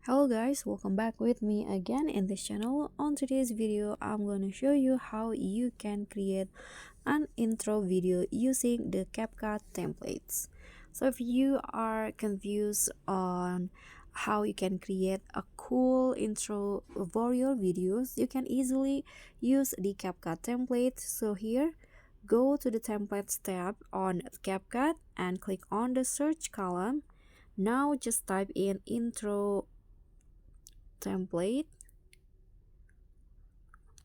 Hello guys, welcome back with me again in this channel. On today's video, I'm going to show you how you can create an intro video using the CapCut templates. So if you are confused on how you can create a cool intro for your videos, you can easily use the CapCut template. So here, go to the templates tab on CapCut and click on the search column. Now just type in intro template.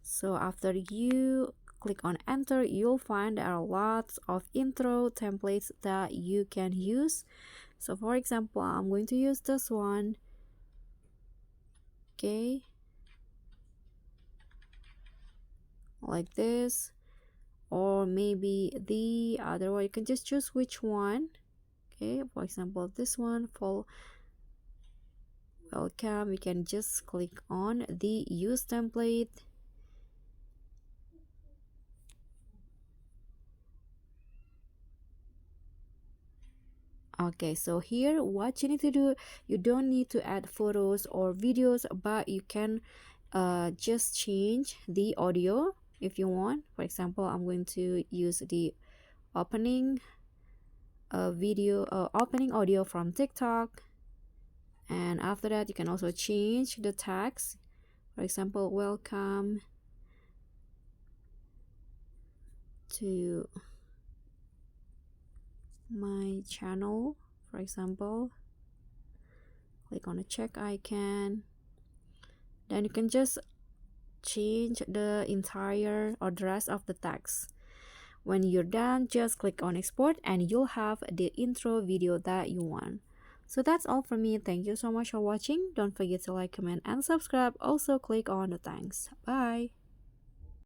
So after you click on enter, you'll find there are lots of intro templates that you can use. So for example, I'm going to use this one. Okay, like this, or maybe the other one. You can just choose which one. Okay, for example, this one for welcome. You can just click on the use template. Okay, so here what you need to do, you don't need to add photos or videos, but you can just change the audio if you want. For example, I'm going to use the opening opening audio from TikTok, and after that you can also change the text. For example, welcome to my channel. For example, click on the check icon. Then you can just change the entire or the rest of the text. When you're done, just click on export and you'll have the intro video that you want. So that's all from me. Thank you so much for watching. Don't forget to like, comment, and subscribe. Also click on the thanks. Bye.